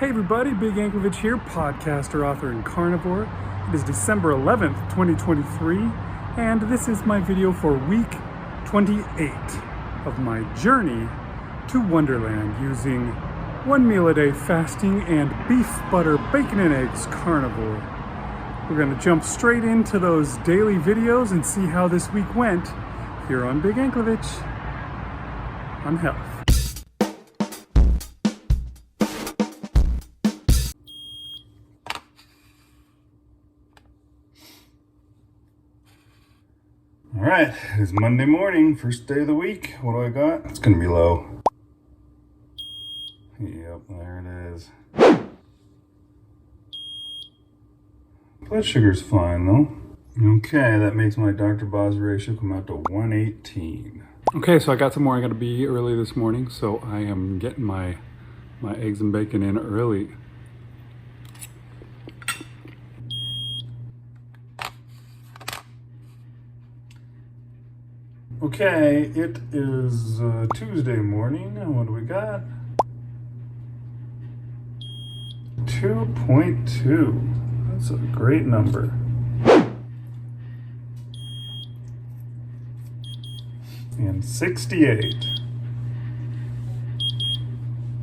Hey everybody, Big Anklevich here, podcaster, author, and carnivore. It is December 11th, 2023, and this is my video for week 28 of my journey to Wonderland using 1 meal a day fasting and beef, butter, bacon, and eggs carnivore. We're going to jump straight into those daily videos and see how this week went here on Big Anklevich on health. All right, it's Monday morning, first day of the week. What do I got? It's gonna be low. Yep, there it is. Blood sugar's fine though. Okay, that makes my Dr. Boz ratio come out to 118. Okay, so I got some more. I gotta be early this morning, so I am getting my eggs and bacon in early. Okay, it is Tuesday morning, and what do we got? 2.2. That's a great number. And 68.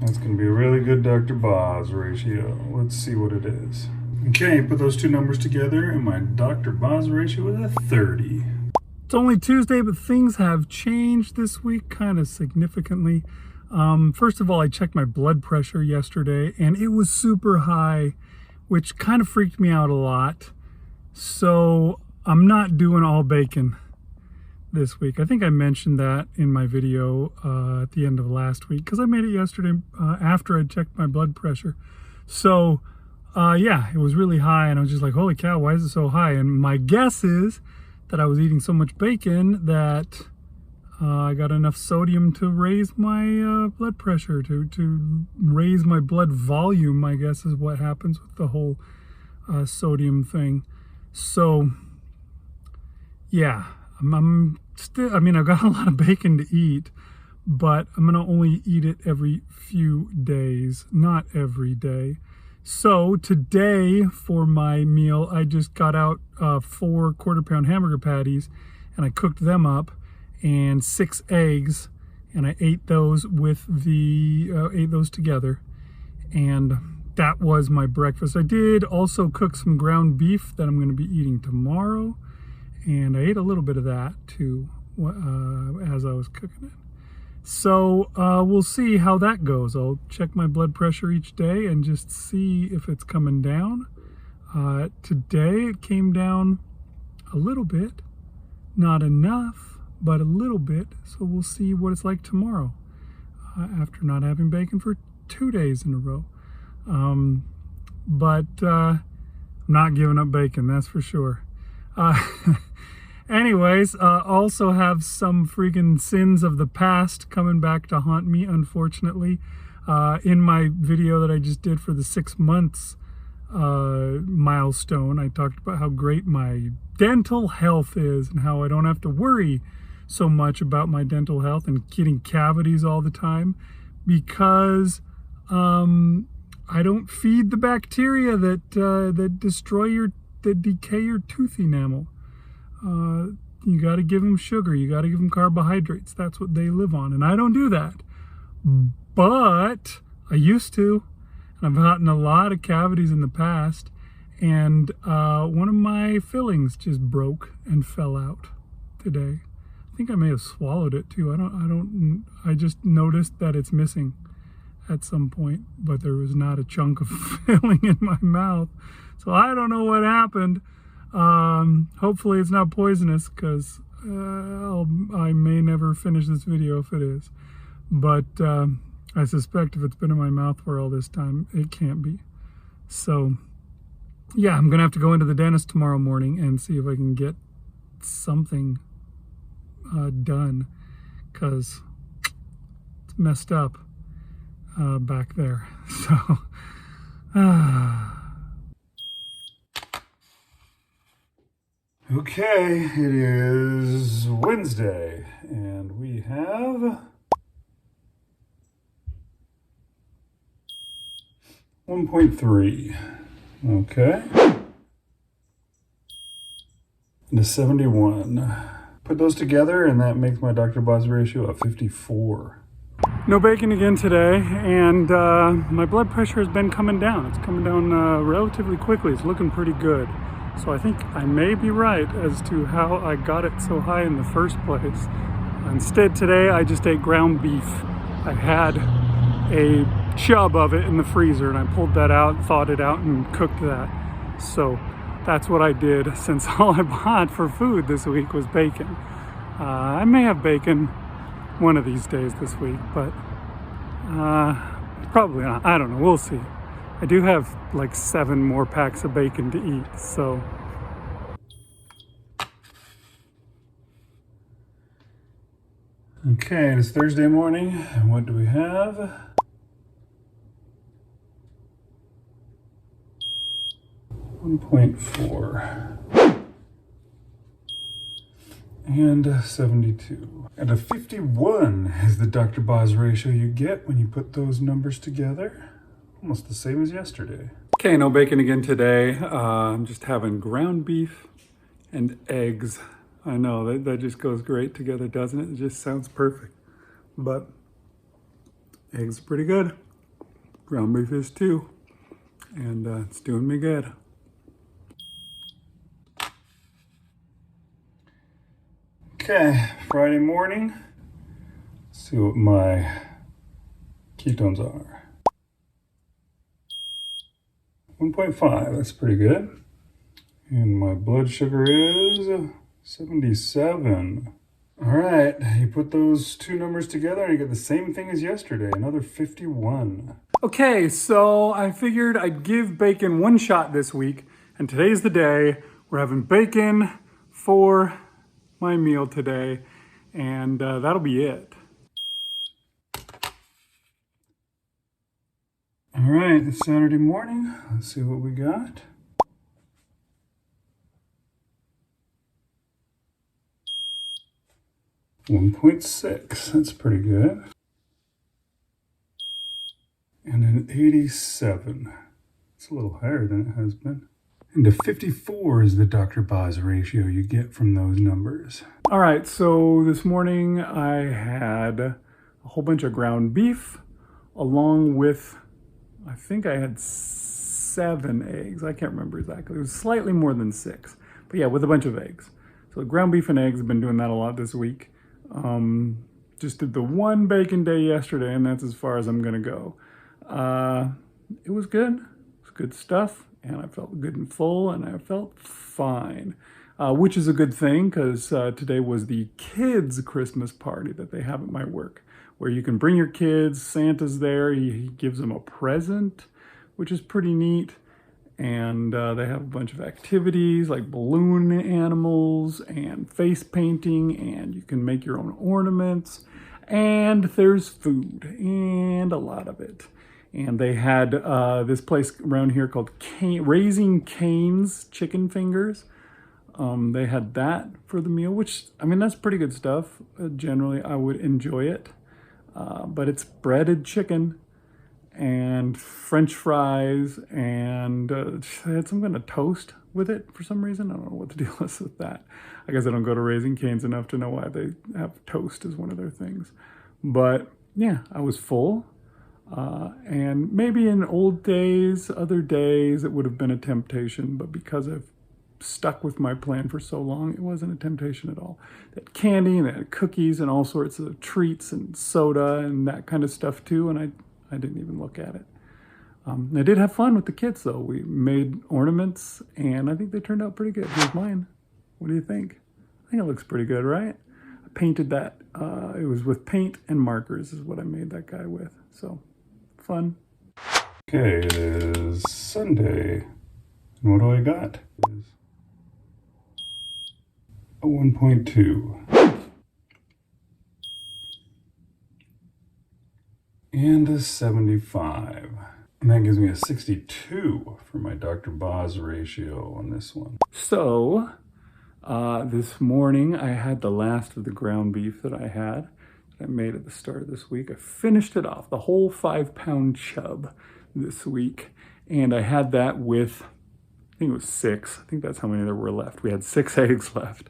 That's going to be a really good Dr. Boz ratio. Let's see what it is. Okay, put those two numbers together, and my Dr. Boz ratio is a 30. It's only Tuesday, but things have changed this week kind of significantly. First of all, I checked my blood pressure yesterday, and it was super high, which kind of freaked me out a lot. So I'm not doing all bacon this week. I think I mentioned that in my video at the end of last week, because I made it yesterday after I checked my blood pressure. So yeah, it was really high, and I was just like, holy cow, why is it so high? And my guess is that I was eating so much bacon that I got enough sodium to raise my blood pressure, to raise my blood volume, I guess is what happens with the whole sodium thing. So yeah, I'm still, I mean, I've got a lot of bacon to eat, but I'm gonna only eat it every few days, not every day. So today for my meal, I just got out 4 quarter-pound hamburger patties, and I cooked them up, and 6 eggs, and I ate those with ate those together, and that was my breakfast. I did also cook some ground beef that I'm going to be eating tomorrow, and I ate a little bit of that too as I was cooking it. So we'll see how that goes. I'll check my blood pressure each day and just see if it's coming down. Today it came down a little bit, not enough, but a little bit. So we'll see what it's like tomorrow after not having bacon for 2 days in a row. But I'm not giving up bacon, that's for sure. Anyways, also have some freaking sins of the past coming back to haunt me, unfortunately. In my video that I just did for the 6 months milestone, I talked about how great my dental health is and how I don't have to worry so much about my dental health and getting cavities all the time because I don't feed the bacteria that that decay your tooth enamel. You got to give them sugar, you got to give them carbohydrates. That's what they live on, and I don't do that, but I used to, and I've gotten a lot of cavities in the past, and one of my fillings just broke and fell out today. I think I may have swallowed it too. I just noticed that it's missing at some point, but there was not a chunk of filling in my mouth, so I don't know what happened. Hopefully it's not poisonous, because I may never finish this video if it is, but I suspect if it's been in my mouth for all this time, it can't be. So yeah, I'm gonna have to go into the dentist tomorrow morning and see if I can get something done, because it's messed up back there. So okay, it is Wednesday, and we have 1.3. Okay. And a 71. Put those together and that makes my Dr. Boz ratio a 54. No bacon again today, and my blood pressure has been coming down. It's coming down relatively quickly. It's looking pretty good. So I think I may be right as to how I got it so high in the first place. Instead today I just ate ground beef. I had a chub of it in the freezer and I pulled that out, thawed it out and cooked that. So that's what I did, since all I bought for food this week was bacon. I may have bacon one of these days this week, but probably not. I don't know, we'll see. I do have like 7 more packs of bacon to eat, so. Okay, it's Thursday morning, and what do we have? .4 and 72 and a 51 is the Dr. Boz ratio you get when you put those numbers together. Almost the same as yesterday. Okay, no bacon again today. I'm just having ground beef and eggs. I know that just goes great together, doesn't it? It just sounds perfect. But eggs are pretty good. Ground beef is too, and it's doing me good. Okay, Friday morning. Let's see what my ketones are. 1.5, that's pretty good. And my blood sugar is 77. All right, you put those two numbers together and you get the same thing as yesterday, another 51. Okay, so I figured I'd give bacon one shot this week, and today's the day. We're having bacon for my meal today, and that'll be it. All right, it's Saturday morning. Let's see what we got. .6, that's pretty good. And an 87. It's a little higher than it has been. And a 54 is the Dr. Boz ratio you get from those numbers. All right, so this morning I had a whole bunch of ground beef along with, I think I had 7 eggs. I can't remember exactly. It was slightly more than 6, but yeah, with a bunch of eggs. So ground beef and eggs, I've been doing that a lot this week. Just did the one bacon day yesterday, and that's as far as I'm gonna go. It was good. It was good stuff, and I felt good and full, and I felt fine, which is a good thing, because today was the kids' Christmas party that they have at my work, where you can bring your kids. Santa's there. He gives them a present, which is pretty neat. And they have a bunch of activities like balloon animals and face painting, and you can make your own ornaments, and there's food, and a lot of it. And they had this place around here called Raising Cane's Chicken Fingers. They had that for the meal, which, I mean, that's pretty good stuff. Generally, I would enjoy it, but it's breaded chicken and French fries, and I had some kind of toast with it for some reason. I don't know what the deal is with that. I guess I don't go to Raising Cane's enough to know why they have toast as one of their things. But yeah, I was full. And maybe in old days, other days, it would have been a temptation, but because I've stuck with my plan for so long, it wasn't a temptation at all. They had candy, and they had cookies and all sorts of treats and soda and that kind of stuff too, and I didn't even look at it. I did have fun with the kids though. We made ornaments, and I think they turned out pretty good. Here's mine. What do you think? I think it looks pretty good, right? I painted that. It was with paint and markers is what I made that guy with. So, fun. Okay, it is Sunday. And what do I got? It is a 1.2. And a 75. And that gives me a 62 for my Dr. Boz ratio on this one. So, this morning I had the last of the ground beef that I had, that I made at the start of this week. I finished it off, the whole 5-pound chub this week. And I had that with, I think it was 6. I think that's how many there were left. We had 6 eggs left.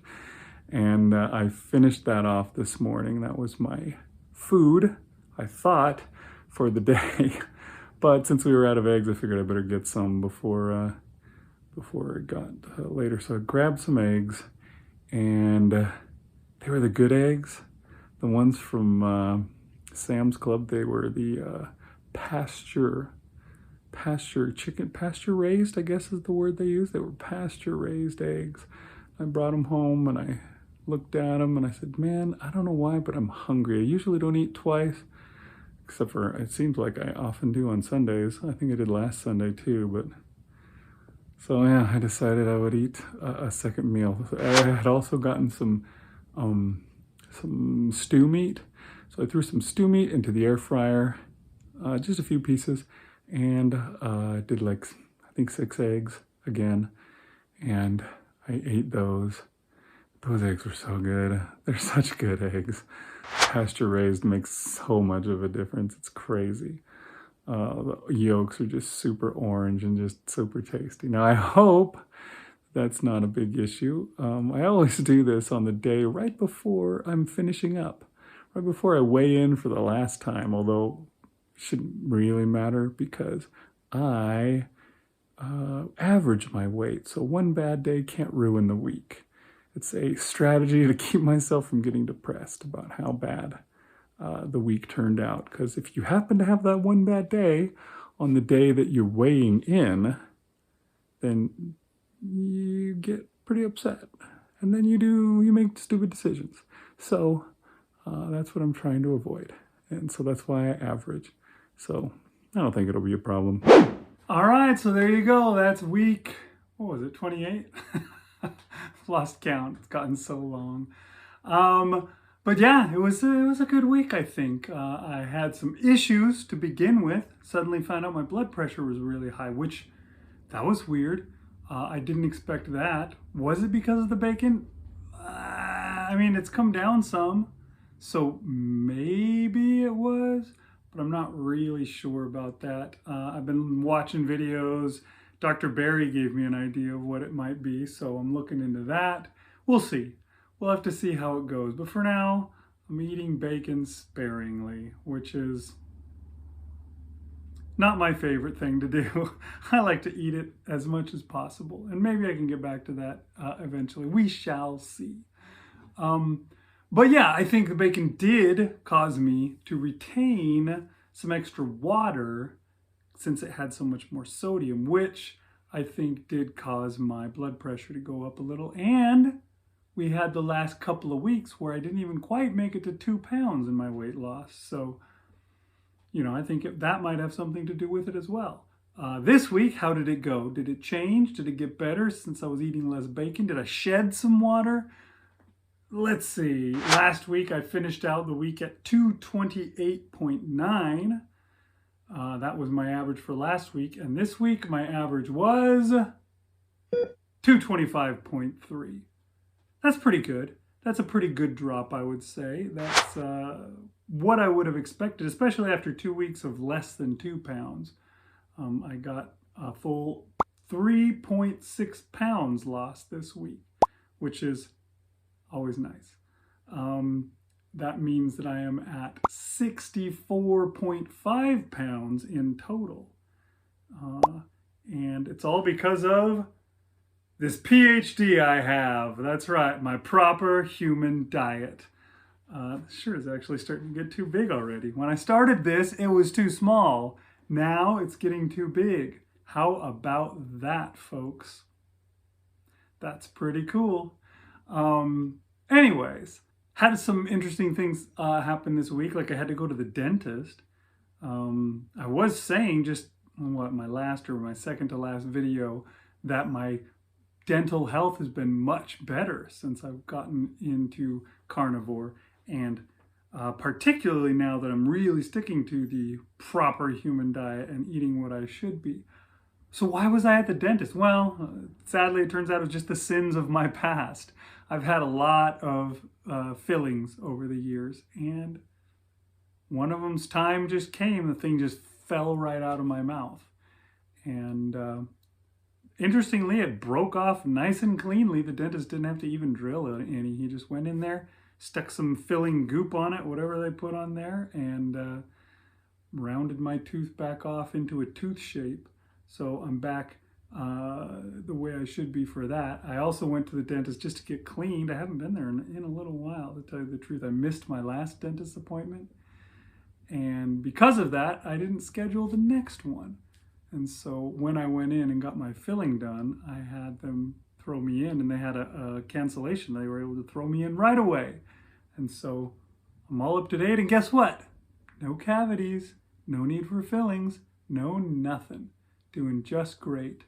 And I finished that off this morning. That was my food, I thought, for the day. But since we were out of eggs, I figured I better get some before it got later. So I grabbed some eggs, and they were the good eggs. The ones from Sam's Club, they were the pasture raised, I guess is the word they use. They were pasture raised eggs. I brought them home and I looked at them and I said, man, I don't know why, but I'm hungry. I usually don't eat twice, except for it seems like I often do on Sundays. I think I did last Sunday too, but so yeah, I decided I would eat a second meal. I had also gotten some stew meat. So I threw some stew meat into the air fryer, just a few pieces, and I did like, I think 6 eggs again, and I ate those. Those eggs were so good. They're such good eggs. Pasture raised makes so much of a difference. It's crazy. The yolks are just super orange and just super tasty. Now I hope that's not a big issue. I always do this on the day right before I'm finishing up, right before I weigh in for the last time, although it shouldn't really matter because I average my weight. So one bad day can't ruin the week. It's a strategy to keep myself from getting depressed about how bad the week turned out. Because if you happen to have that one bad day on the day that you're weighing in, then you get pretty upset. And then you make stupid decisions. So that's what I'm trying to avoid. And so that's why I average. So I don't think it'll be a problem. All right, so there you go. That's week, what was it, 28? Lost count. It's gotten so long. But yeah, it was a good week, I think. I had some issues to begin with. Suddenly found out my blood pressure was really high, which that was weird. I didn't expect that. Was it because of the bacon? I mean, it's come down some, so maybe it was, but I'm not really sure about that. I've been watching videos. Dr. Barry gave me an idea of what it might be, so I'm looking into that. We'll see. We'll have to see how it goes. But for now, I'm eating bacon sparingly, which is not my favorite thing to do. I like to eat it as much as possible, and maybe I can get back to that eventually. We shall see. But yeah, I think the bacon did cause me to retain some extra water since it had so much more sodium, which I think did cause my blood pressure to go up a little. And we had the last couple of weeks where I didn't even quite make it to 2 pounds in my weight loss. So, you know, I think that might have something to do with it as well. This week, how did it go? Did it change? Did it get better since I was eating less bacon? Did I shed some water? Let's see. Last week, I finished out the week at 228.9. That was my average for last week. And this week, my average was 225.3. That's pretty good. That's a pretty good drop, I would say. That's what I would have expected, especially after 2 weeks of less than 2 pounds. I got a full 3.6 pounds lost this week, which is always nice. That means that I am at 64.5 pounds in total. And it's all because of this PhD I have. That's right, my proper human diet. Sure is actually starting to get too big already. When I started this, it was too small. Now it's getting too big. How about that, folks? That's pretty cool. Anyways, had some interesting things happen this week. Like I had to go to the dentist. I was saying just my last or my second to last video that my dental health has been much better since I've gotten into carnivore, and particularly now that I'm really sticking to the proper human diet and eating what I should be. So why was I at the dentist? Well, sadly, it turns out it was just the sins of my past. I've had a lot of fillings over the years, and one of them's time just came. The thing just fell right out of my mouth. And interestingly, it broke off nice and cleanly. The dentist didn't have to even drill any. He just went in there, stuck some filling goop on it, whatever they put on there, and rounded my tooth back off into a tooth shape. So I'm back the way I should be for that. I also went to the dentist just to get cleaned. I haven't been there in a little while, to tell you the truth. I missed my last dentist appointment. And because of that, I didn't schedule the next one. And so when I went in and got my filling done, I had them throw me in, and they had a cancellation. They were able to throw me in right away. And so I'm all up to date, and guess what? No cavities, no need for fillings, no nothing. Doing just great.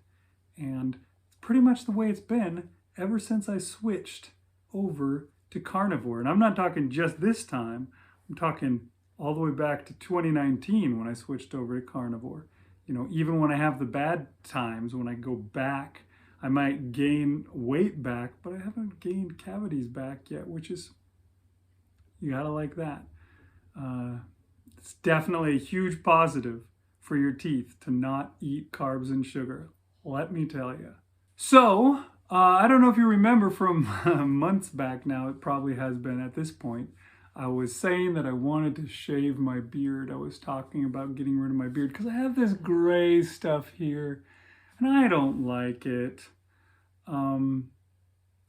And it's pretty much the way it's been ever since I switched over to Carnivore. And I'm not talking just this time. I'm talking all the way back to 2019 when I switched over to Carnivore. You know, even when I have the bad times, when I go back, I might gain weight back, but I haven't gained cavities back yet, which is, you gotta like that. It's definitely a huge positive for your teeth to not eat carbs and sugar, let me tell you. So, I don't know if you remember from months back now, it probably has been at this point, I was saying that I wanted to shave my beard. I was talking about getting rid of my beard because I have this gray stuff here and I don't like it.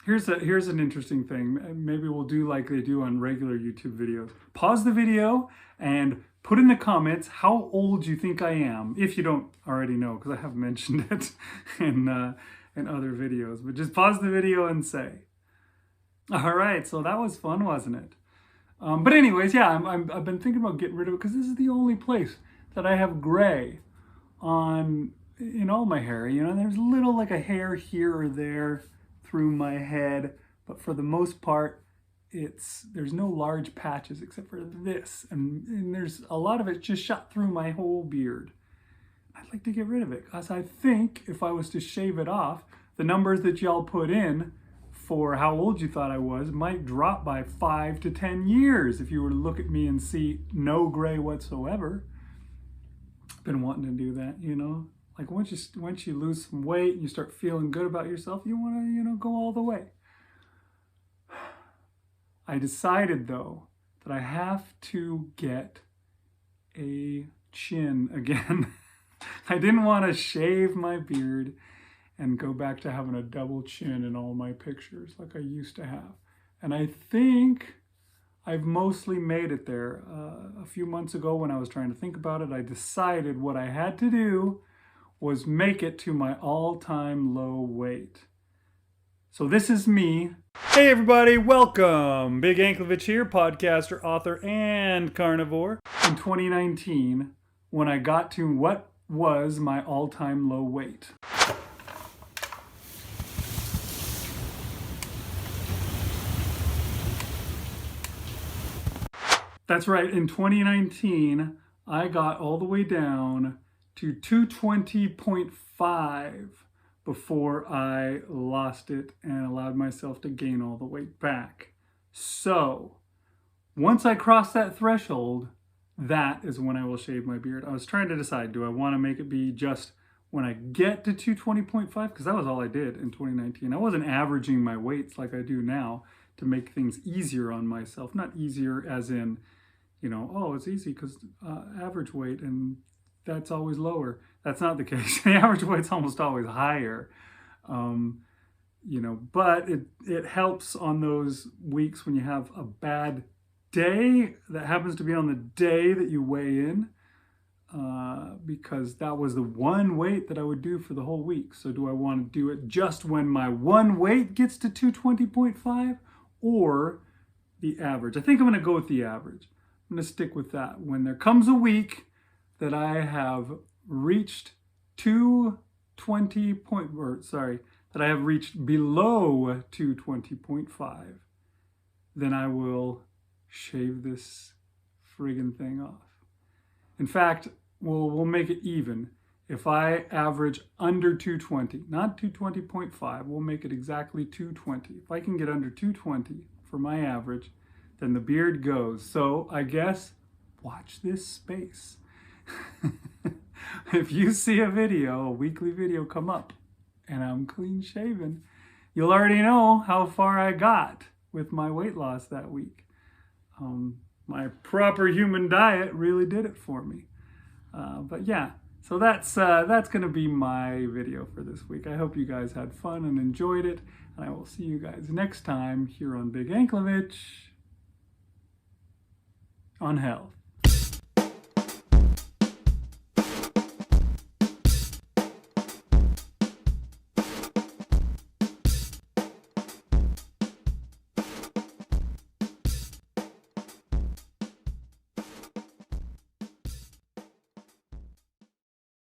Here's an interesting thing. Maybe we'll do like they do on regular YouTube videos. Pause the video and put in the comments how old you think I am, if you don't already know, because I have mentioned it in other videos. But just pause the video and say. All right, so that was fun, wasn't it? But anyways, yeah, I've been thinking about getting rid of it because this is the only place that I have gray in all my hair. You know, there's little like a hair here or there through my head, but for the most part, there's no large patches except for this, and there's a lot of it just shot through my whole beard. I'd like to get rid of it because I think if I was to shave it off, the numbers that y'all put in for how old you thought I was might drop by 5 to 10 years if you were to look at me and see no gray whatsoever. I've been wanting to do that, you know. Like once you lose some weight and you start feeling good about yourself, you want to, you know, go all the way. I decided though that I have to get a chin again. I didn't want to shave my beard and go back to having a double chin in all my pictures like I used to have. And I think I've mostly made it there. A few months ago when I was trying to think about it, I decided what I had to do was make it to my all-time low weight. So this is me. Hey everybody, welcome! Big Anklevich here, podcaster, author, and carnivore. In 2019, when I got to what was my all-time low weight. That's right, in 2019, I got all the way down to 220.5 before I lost it and allowed myself to gain all the weight back. So, once I cross that threshold, that is when I will shave my beard. I was trying to decide, do I want to make it be just when I get to 220.5? Because that was all I did in 2019. I wasn't averaging my weights like I do now to make things easier on myself. Not easier as in, you know, oh, it's easy because average weight and that's always lower. That's not the case. The average weight's almost always higher. You know, but it helps on those weeks when you have a bad day that happens to be on the day that you weigh in, because that was the one weight that I would do for the whole week. So do I want to do it just when my one weight gets to 220.5 or the average? I think I'm going to go with the average. I'm going to stick with that. When there comes a week that I have reached that I have reached below 220.5, then I will shave this friggin' thing off. In fact, we'll make it even. If I average under 220, not 220.5, we'll make it exactly 220. If I can get under 220 for my average, then the beard goes. So I guess watch this space. if you see a video, a weekly video come up, and I'm clean shaven, you'll already know how far I got with my weight loss that week. My proper human diet really did it for me. But yeah, so that's going to be my video for this week. I hope you guys had fun and enjoyed it, and I will see you guys next time here on Big Anklovich on health.